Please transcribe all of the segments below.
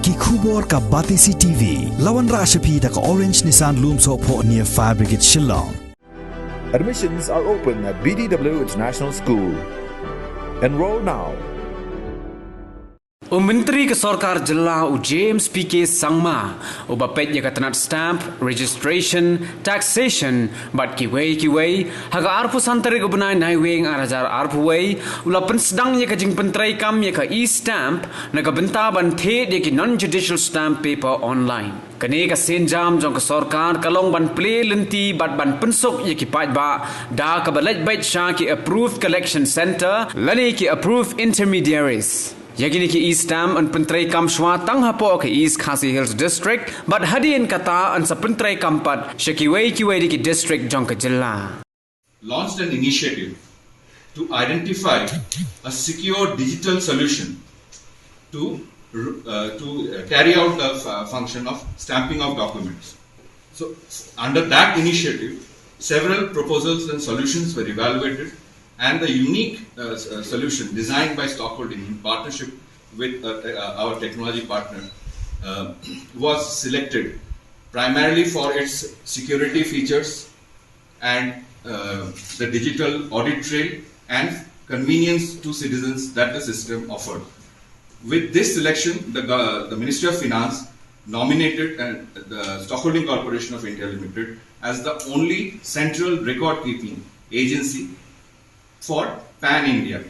Ki khubor ka Batisi TV, lawan Rashapi da ka Orange Nissan Lumso po near Fire Brigade Shillong. Admissions are open at BDW International School. Enroll now. Menteri ke Sarkar Jilla James PK Sangma ubapet ya katanat stamp registration taxation bat kiwei haga arpu santare gubnai naiweng arajar arpu wei ulapan sedang ya kajing pentrai kam ya ka e-stamp naga benta ban the ya ki non judicial stamp paper online kane ka senjam jong ka sarkar kalong ban play lenti bat ban pensok ya ki paj ba da ka balaj bait sha ki approved collection center lani ki approved intermediaries Yagini ki e-stamp an pentrai kam shwa tang hapo ke East Khasi Hills District but hadin kata an sa pentrai kampat shakiwei kiwei ki district jongka jilla launched an initiative to identify a secure digital solution to carry out the function of stamping of documents. So under that initiative several proposals and solutions were evaluated and the unique solution designed by Stockholding in partnership with our technology partner was selected primarily for its security features and the digital audit trail and convenience to citizens that the system offered. With this selection, the Ministry of Finance nominated the Stockholding Corporation of India Limited as the only central record-keeping agency for Pan-India.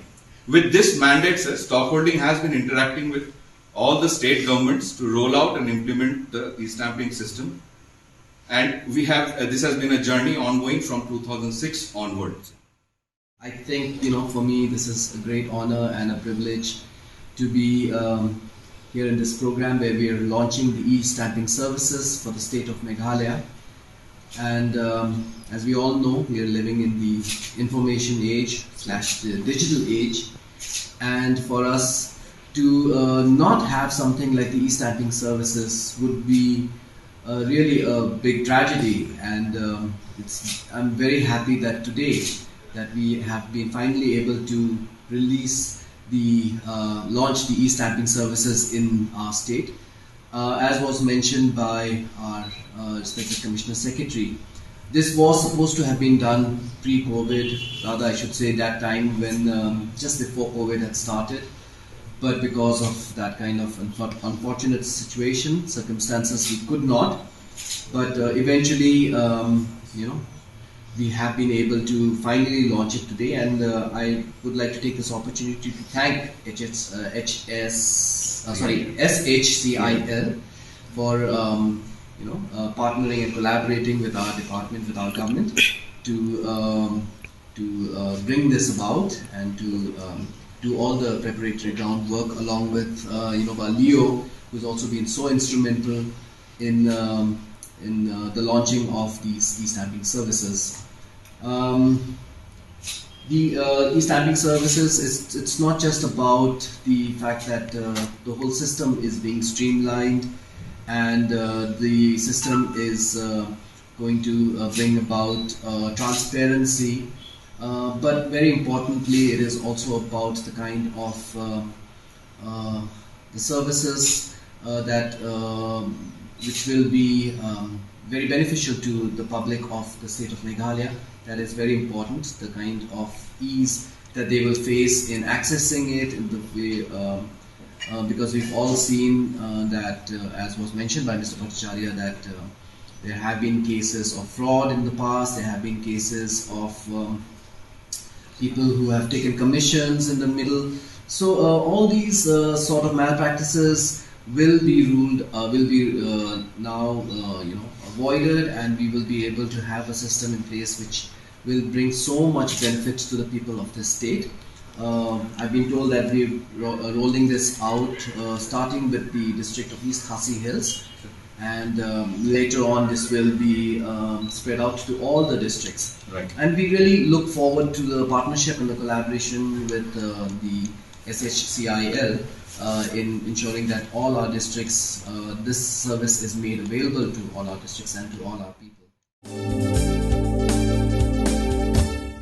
With this mandate, Stockholding has been interacting with all the state governments to roll out and implement the e-stamping system. And we have this has been a journey ongoing from 2006 onwards. I think, for me, this is a great honor and a privilege to be here in this program where we are launching the e-stamping services for the state of Meghalaya. And as we all know, we are living in the information age / the digital age, and for us to not have something like the e-stamping services would be really a big tragedy. And I'm very happy that today that we have been finally able to release launch the e-stamping services in our state. As was mentioned by our Respected Commissioner Secretary, this was supposed to have been done pre-COVID, rather I should say that time when just before COVID had started, but because of that kind of unfortunate circumstances, we could not. But eventually, we have been able to finally launch it today, and I would like to take this opportunity to thank SHCIL for partnering and collaborating with our department, with our government, to bring this about and to do all the preparatory groundwork, along with Leo, who's also been so instrumental in the launching of these e-stamping services. The e-stamping services, it's not just about the fact that the whole system is being streamlined and the system is going to bring about transparency, but very importantly it is also about the kind of the services that which will be very beneficial to the public of the state of Meghalaya. That is very important, the kind of ease that they will face in accessing it, in the way, because we've all seen that, as was mentioned by Mr. Bhattacharya, that there have been cases of fraud in the past, there have been cases of people who have taken commissions in the middle. So all these sort of malpractices will be ruled, now avoided, and we will be able to have a system in place which will bring so much benefit to the people of this state. I've been told that we're rolling this out starting with the district of East Khasi Hills, and later on this will be spread out to all the districts. Right. And we really look forward to the partnership and the collaboration with the SHCIL in ensuring that all our districts, this service is made available to all our districts and to all our people.